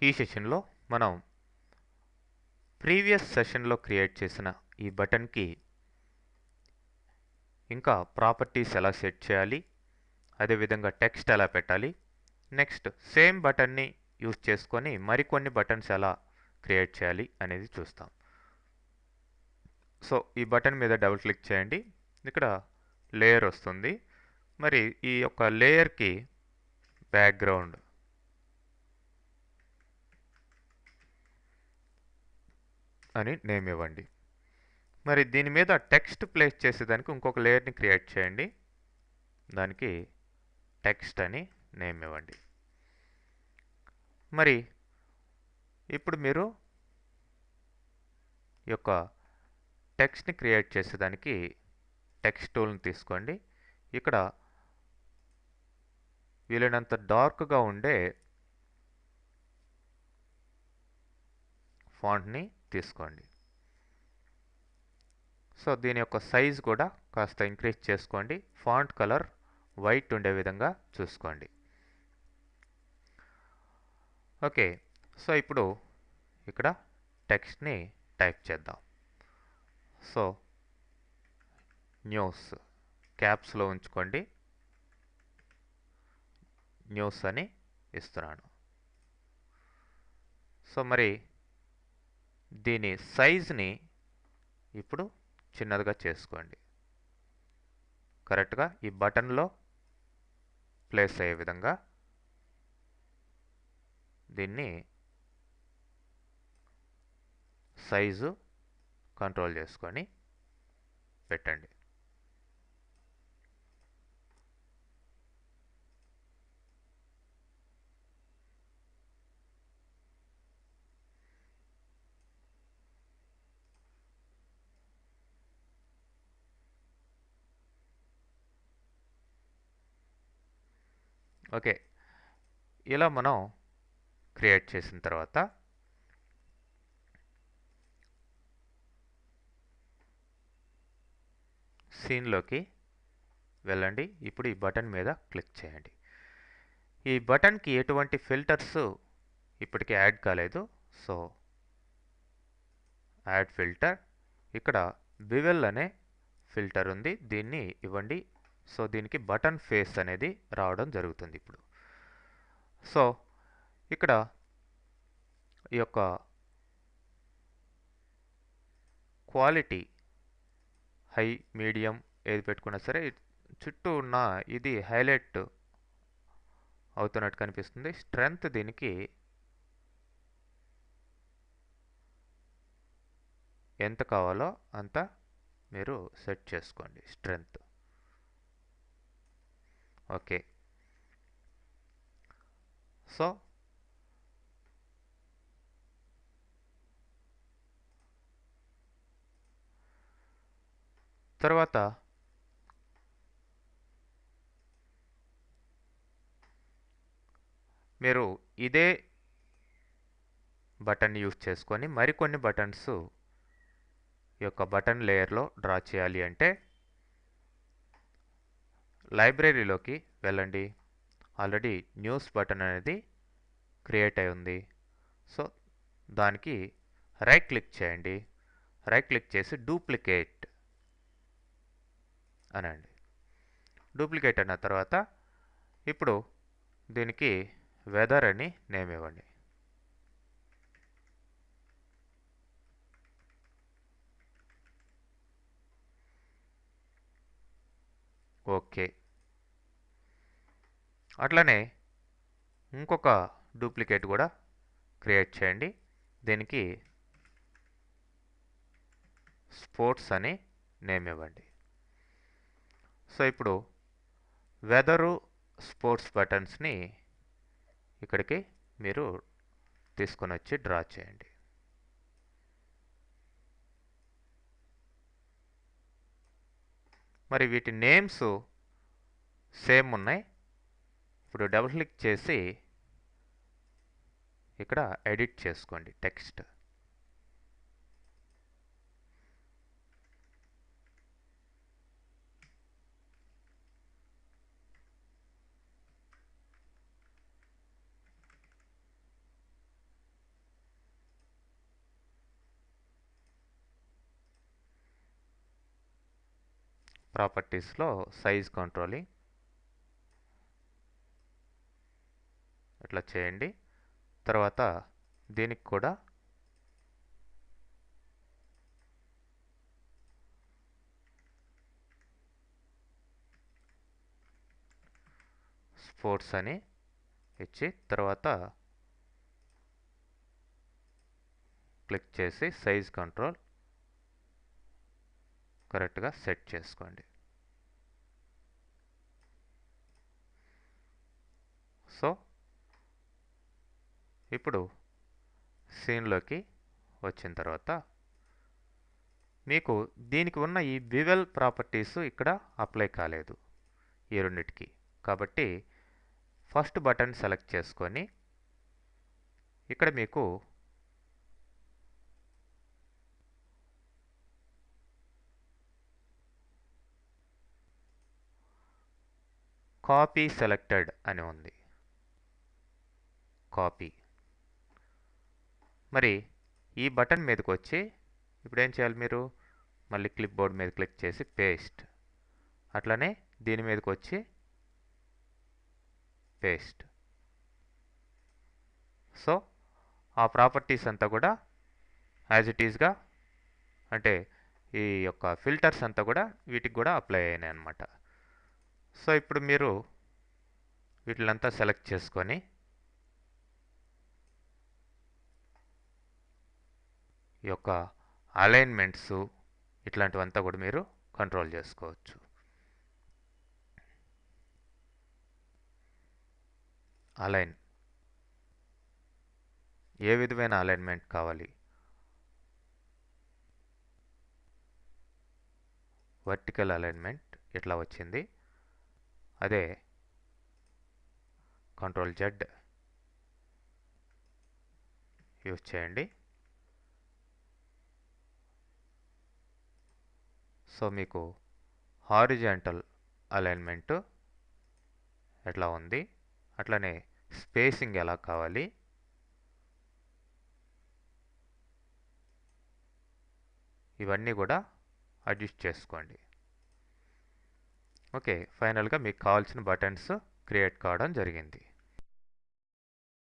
ఈ సెషన్లో మనం ప్రీవియస్ సెషన్లో క్రియేట్ చేసిన ఈ బటన్కి ఇంకా ప్రాపర్టీస్ ఎలా సెట్ చేయాలి, అదేవిధంగా టెక్స్ట్ ఎలా పెట్టాలి, నెక్స్ట్ సేమ్ బటన్ని యూజ్ చేసుకొని మరికొన్ని బటన్స్ ఎలా క్రియేట్ చేయాలి అనేది చూస్తాం. సో ఈ బటన్ మీద డబుల్ క్లిక్ చేయండి. ఇక్కడ లేయర్ వస్తుంది. మరి ఈ యొక్క లేయర్కి బ్యాక్గ్రౌండ్ అని నేమ్ ఇవ్వండి. మరి దీని మీద టెక్స్ట్ ప్లేస్ చేసేదానికి ఇంకొక లేయర్ని క్రియేట్ చేయండి. దానికి టెక్స్ట్ అని నేమ్ ఇవ్వండి. మరి ఇప్పుడు మీరు ఈ యొక్క టెక్స్ట్ని క్రియేట్ చేసేదానికి టెక్స్ట్ టూల్ని తీసుకోండి. ఇక్కడ వీలైనంత డార్క్గా ఉండే ఫాంట్ని తీసుకోండి. సో దీని యొక్క సైజ్ కూడా కాస్త ఇంక్రీజ్ చేసుకోండి. ఫాంట్ కలర్ వైట్ ఉండే విధంగా చూసుకోండి. ఓకే, సో ఇప్పుడు ఇక్కడ టెక్స్ట్ని టైప్ చేద్దాం. సో న్యూస్ క్యాప్స్లో ఉంచుకోండి. న్యూస్ అని ఇస్తున్నాను. సో మరి దీని సైజ్ని ఇప్పుడు చిన్నదిగా చేసుకోండి. కరెక్ట్గా ఈ బటన్లో ప్లేస్ అయ్యే విధంగా దీన్ని సైజు కంట్రోల్ చేసుకొని పెట్టండి. ఓకే, ఇలా మనం క్రియేట్ చేసిన తర్వాత సీన్లోకి వెళ్ళండి. ఇప్పుడు ఈ బటన్ మీద క్లిక్ చేయండి. ఈ బటన్కి ఎటువంటి ఫిల్టర్స్ ఇప్పటికే యాడ్ కాలేదు. సో యాడ్ ఫిల్టర్, ఇక్కడ బివెల్ అనే ఫిల్టర్ ఉంది, దీన్ని ఇవ్వండి. సో దీనికి బటన్ ఫేస్ అనేది రావడం జరుగుతుంది ఇప్పుడు. సో ఇక్కడ ఈ యొక్క క్వాలిటీ హై, మీడియం ఏది పెట్టుకున్నా సరే చుట్టూ ఉన్న ఇది హైలైట్ అవుతున్నట్టు కనిపిస్తుంది. స్ట్రెంగ్త్ దీనికి ఎంత కావాలో అంత మీరు సెట్ చేసుకోండి స్ట్రెంగ్త్. ఓకే, సో తర్వాత మీరు ఇదే బటన్ యూజ్ చేసుకొని మరికొన్ని బటన్స్ ఈ యొక్క బటన్ లేయర్లో డ్రా చేయాలి అంటే లైబ్రరీలోకి వెళ్ళండి. ఆల్రెడీ న్యూస్ బటన్ అనేది క్రియేట్ అయి ఉంది. సో దానికి రైట్ క్లిక్ చేయండి. రైట్ క్లిక్ చేసి డూప్లికేట్ అనండి. డూప్లికేట్ అన్న తర్వాత ఇప్పుడు దీనికి వెదర్ అని నేమ్ ఇవ్వండి. ఓకే, అట్లనే ఇంకొక డూప్లికేట్ కూడా క్రియేట్ చేయండి. దీనికి స్పోర్ట్స్ అని నేమ్ ఇవ్వండి. సో ఇప్పుడు వెదరు స్పోర్ట్స్ బటన్స్ని ఇక్కడికి మీరు తీసుకొని వచ్చి డ్రా చేయండి. మరి వీటి నేమ్స్ సేమ్ ఉన్నాయి. ఇప్పుడు డబుల్ క్లిక్ చేసి ఇక్కడ ఎడిట్ చేసుకోండి టెక్స్ట్. ప్రాపర్టీస్లో సైజ్ కంట్రోలింగ్ ఇట్లా చేయండి. తర్వాత దీనికి కూడా స్పోర్ట్స్ అని ఇచ్చి తర్వాత క్లిక్ చేసి సైజ్ కంట్రోల్ కరెక్ట్గా సెట్ చేసుకోండి. సో ఇప్పుడు సీన్లోకి వచ్చిన తర్వాత మీకు దీనికి ఉన్న ఈ బివెల్ ప్రాపర్టీస్ ఇక్కడ అప్లై కాలేదు ఈ రెండిటికి. కాబట్టి ఫస్ట్ బటన్ సెలెక్ట్ చేసుకొని ఇక్కడ మీకు కాపీ సెలెక్టెడ్ అని ఉంది. కాపీ. మరి ఈ బటన్ మీదకి వచ్చి ఇప్పుడు ఏం చేయాలి, మీరు మళ్ళీ క్లిప్ బోర్డ్ మీద క్లిక్ చేసి పేస్ట్, అట్లనే దీని మీదకి వచ్చి పేస్ట్. సో ఆ ప్రాపర్టీస్ అంతా కూడా యాజ్ ఇట్ ఈస్గా, అంటే ఈ యొక్క ఫిల్టర్స్ అంతా కూడా వీటికి కూడా అప్లై అయినాయి అన్నమాట. సో ఇప్పుడు మీరు వీటిలంతా సెలెక్ట్ చేసుకొని ఈ యొక్క అలైన్మెంట్స్ ఇట్లాంటివంతా కూడా మీరు కంట్రోల్ చేసుకోవచ్చు. అలైన్, ఏ విధమైన అలైన్మెంట్ కావాలి, వర్టికల్ అలైన్మెంట్ ఇట్లా వచ్చింది, అదే కంట్రోల్ జెడ్ యూజ్ చేయండి. సో మీకు హారిజాంటల్ అలైన్మెంట్ ఎట్లా ఉంది, అట్లనే స్పేసింగ్ ఎలా కావాలి, ఇవన్నీ కూడా అడ్జస్ట్ చేసుకోండి. ఓకే, ఫైనల్గా మీకు కావాల్సిన బటన్స్ క్రియేట్ కావడం జరిగింది.